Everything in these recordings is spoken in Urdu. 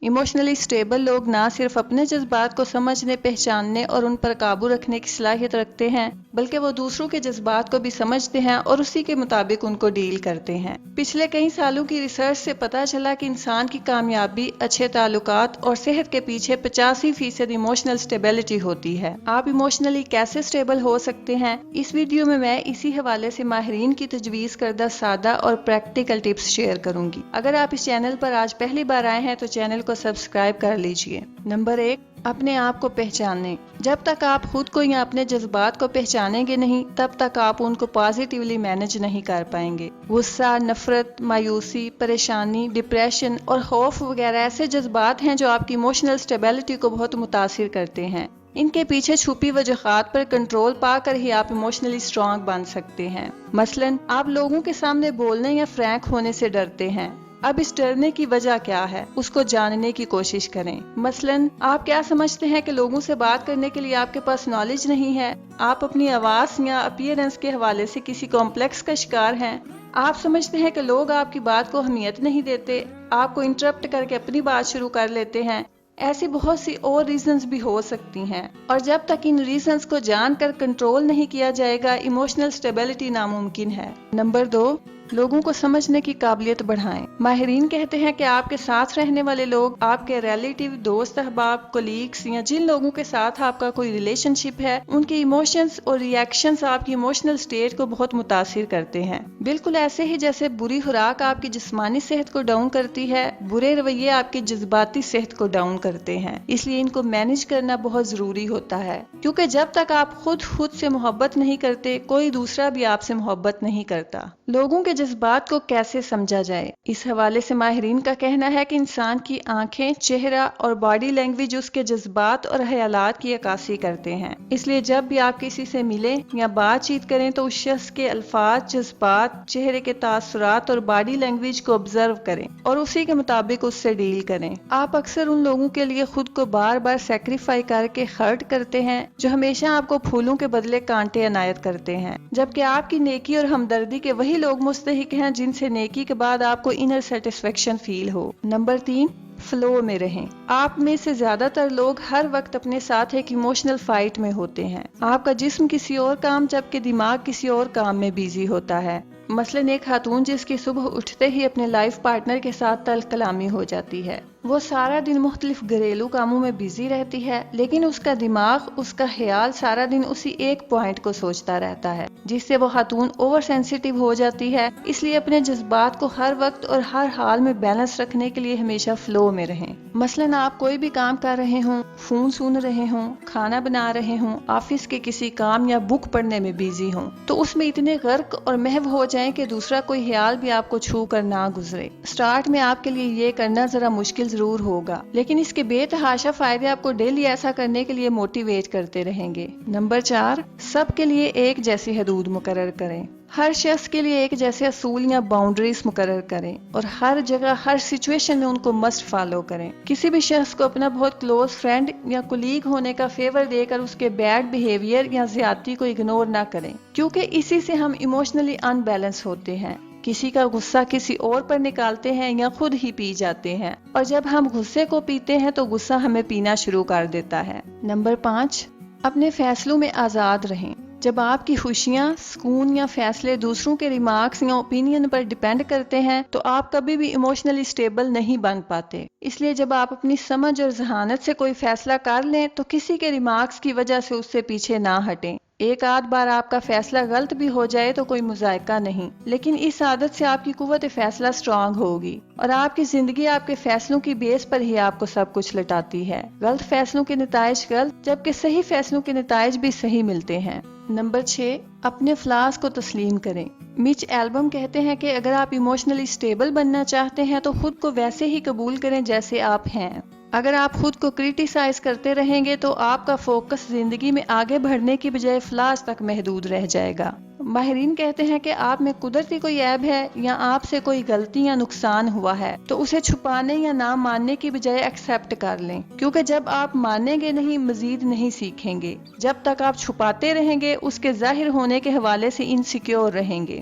ایموشنلی اسٹیبل لوگ نہ صرف اپنے جذبات کو سمجھنے، پہچاننے اور ان پر قابو رکھنے کی صلاحیت رکھتے ہیں، بلکہ وہ دوسروں کے جذبات کو بھی سمجھتے ہیں اور اسی کے مطابق ان کو ڈیل کرتے ہیں۔ پچھلے کئی سالوں کی ریسرچ سے پتہ چلا کہ انسان کی کامیابی، اچھے تعلقات اور صحت کے پیچھے 85% ایموشنل اسٹیبلٹی ہوتی ہے۔ آپ ایموشنلی کیسے اسٹیبل ہو سکتے ہیں؟ اس ویڈیو میں اسی حوالے سے ماہرین کی تجویز کردہ سادہ اور پریکٹیکل ٹپس شیئر کروں گی۔ اگر آپ اس چینل پر آج پہلی بار آئے ہیں تو چینل کو سبسکرائب کر لیجئے۔ نمبر 1، اپنے آپ کو پہچانیں۔ جب تک آپ خود کو یا اپنے جذبات کو پہچانیں گے نہیں، تب تک آپ ان کو پازیٹیولی مینج نہیں کر پائیں گے۔ غصہ، نفرت، مایوسی، پریشانی، ڈپریشن اور خوف وغیرہ ایسے جذبات ہیں جو آپ کی ایموشنل اسٹیبلٹی کو بہت متاثر کرتے ہیں۔ ان کے پیچھے چھپی وجوہات پر کنٹرول پا کر ہی آپ ایموشنلی اسٹرانگ بن سکتے ہیں۔ مثلاً آپ لوگوں کے سامنے بولنے یا فرینک ہونے سے ڈرتے ہیں۔ اب اس ڈرنے کی وجہ کیا ہے، اس کو جاننے کی کوشش کریں۔ مثلاً آپ کیا سمجھتے ہیں کہ لوگوں سے بات کرنے کے لیے آپ کے پاس نالج نہیں ہے؟ آپ اپنی آواز یا اپیئرنس کے حوالے سے کسی کمپلیکس کا شکار ہیں؟ آپ سمجھتے ہیں کہ لوگ آپ کی بات کو اہمیت نہیں دیتے، آپ کو انٹرپٹ کر کے اپنی بات شروع کر لیتے ہیں؟ ایسی بہت سی اور ریزنز بھی ہو سکتی ہیں، اور جب تک ان ریزنز کو جان کر کنٹرول نہیں کیا جائے گا، ایموشنل سٹیبلٹی ناممکن ہے۔ نمبر 2، لوگوں کو سمجھنے کی قابلیت بڑھائیں۔ ماہرین کہتے ہیں کہ آپ کے ساتھ رہنے والے لوگ، آپ کے ریلیٹیو، دوست احباب، کولیگز یا جن لوگوں کے ساتھ آپ کا کوئی ریلیشن شپ ہے، ان کی ایموشنز اور ریئیکشنز آپ کی ایموشنل سٹیٹ کو بہت متاثر کرتے ہیں۔ بالکل ایسے ہی جیسے بری خوراک آپ کی جسمانی صحت کو ڈاؤن کرتی ہے، برے رویے آپ کی جذباتی صحت کو ڈاؤن کرتے ہیں۔ اس لیے ان کو مینج کرنا بہت ضروری ہوتا ہے، کیونکہ جب تک آپ خود سے محبت نہیں کرتے، کوئی دوسرا بھی آپ سے محبت نہیں کرتا۔ لوگوں کے جذبات کو کیسے سمجھا جائے؟ اس حوالے سے ماہرین کا کہنا ہے کہ انسان کی آنکھیں، چہرہ اور باڈی لینگویج اس کے جذبات اور خیالات کی عکاسی کرتے ہیں۔ اس لیے جب بھی آپ کسی سے ملیں یا بات چیت کریں تو اس شخص کے الفاظ، جذبات، چہرے کے تاثرات اور باڈی لینگویج کو آبزرو کریں اور اسی کے مطابق اس سے ڈیل کریں۔ آپ اکثر ان لوگوں کے لیے خود کو بار بار سیکریفائی کر کے ہرٹ کرتے ہیں جو ہمیشہ آپ کو پھولوں کے بدلے کانٹے عنایت کرتے ہیں، جبکہ آپ کی نیکی اور ہمدردی کے وہی لوگ مستحق ہیں جن سے نیکی کے بعد آپ کو انر سیٹسفیکشن فیل ہو۔ نمبر 3، فلو میں رہیں۔ آپ میں سے زیادہ تر لوگ ہر وقت اپنے ساتھ ایک ایموشنل فائٹ میں ہوتے ہیں۔ آپ کا جسم کسی اور کام جبکہ دماغ کسی اور کام میں بیزی ہوتا ہے۔ مثلاً ایک خاتون جس کی صبح اٹھتے ہی اپنے لائف پارٹنر کے ساتھ تلخ کلامی ہو جاتی ہے، وہ سارا دن مختلف گھریلو کاموں میں بیزی رہتی ہے، لیکن اس کا دماغ، اس کا خیال سارا دن اسی ایک پوائنٹ کو سوچتا رہتا ہے، جس سے وہ خاتون اوور سینسیٹیو ہو جاتی ہے۔ اس لیے اپنے جذبات کو ہر وقت اور ہر حال میں بیلنس رکھنے کے لیے ہمیشہ فلو میں رہیں۔ مثلاً آپ کوئی بھی کام کر رہے ہوں، فون سن رہے ہوں، کھانا بنا رہے ہوں، آفس کے کسی کام یا بک پڑھنے میں بیزی ہوں، تو اس میں اتنے غرق اور محو ہو جائیں کہ دوسرا کوئی خیال بھی آپ کو چھو کر نہ گزرے۔ سٹارٹ میں آپ کے لیے یہ کرنا ذرا مشکل ضرور ہوگا، لیکن اس کے بے تحاشا فائدے آپ کو ڈیلی ایسا کرنے کے لیے موٹیویٹ کرتے رہیں گے۔ نمبر 4، سب کے لیے ایک جیسی حدود مقرر کریں۔ ہر شخص کے لیے ایک جیسے اصول یا باؤنڈریز مقرر کریں اور ہر جگہ، ہر سچویشن میں ان کو مسٹ فالو کریں۔ کسی بھی شخص کو اپنا بہت کلوز فرینڈ یا کولیگ ہونے کا فیور دے کر اس کے بیڈ بیہیویئر یا زیادتی کو اگنور نہ کریں، کیونکہ اسی سے ہم ایموشنلی ان بیلنس ہوتے ہیں۔ کسی کا غصہ کسی اور پر نکالتے ہیں یا خود ہی پی جاتے ہیں، اور جب ہم غصے کو پیتے ہیں تو غصہ ہمیں پینا شروع کر دیتا ہے۔ نمبر 5، اپنے فیصلوں میں آزاد رہیں۔ جب آپ کی خوشیاں، سکون یا فیصلے دوسروں کے ریمارکس یا اوپینین پر ڈیپینڈ کرتے ہیں تو آپ کبھی بھی ایموشنلی سٹیبل نہیں بن پاتے۔ اس لیے جب آپ اپنی سمجھ اور ذہانت سے کوئی فیصلہ کر لیں تو کسی کے ریمارکس کی وجہ سے اس سے پیچھے نہ ہٹیں۔ ایک آدھ بار آپ کا فیصلہ غلط بھی ہو جائے تو کوئی مذائقہ نہیں، لیکن اس عادت سے آپ کی قوت فیصلہ سٹرانگ ہوگی اور آپ کی زندگی آپ کے فیصلوں کی بیس پر ہی آپ کو سب کچھ لٹاتی ہے۔ غلط فیصلوں کے نتائج غلط، جبکہ صحیح فیصلوں کے نتائج بھی صحیح ملتے ہیں۔ نمبر 6، اپنے فلاز کو تسلیم کریں۔ مچ ایلبم کہتے ہیں کہ اگر آپ ایموشنلی سٹیبل بننا چاہتے ہیں تو خود کو ویسے ہی قبول کریں جیسے آپ ہیں۔ اگر آپ خود کو کرٹیسائز کرتے رہیں گے تو آپ کا فوکس زندگی میں آگے بڑھنے کی بجائے فلاز تک محدود رہ جائے گا۔ ماہرین کہتے ہیں کہ آپ میں قدرتی کوئی عیب ہے یا آپ سے کوئی غلطی یا نقصان ہوا ہے تو اسے چھپانے یا نہ ماننے کی بجائے ایکسیپٹ کر لیں، کیونکہ جب آپ مانیں گے نہیں، مزید نہیں سیکھیں گے۔ جب تک آپ چھپاتے رہیں گے، اس کے ظاہر ہونے کے حوالے سے انسیکیور رہیں گے۔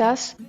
10,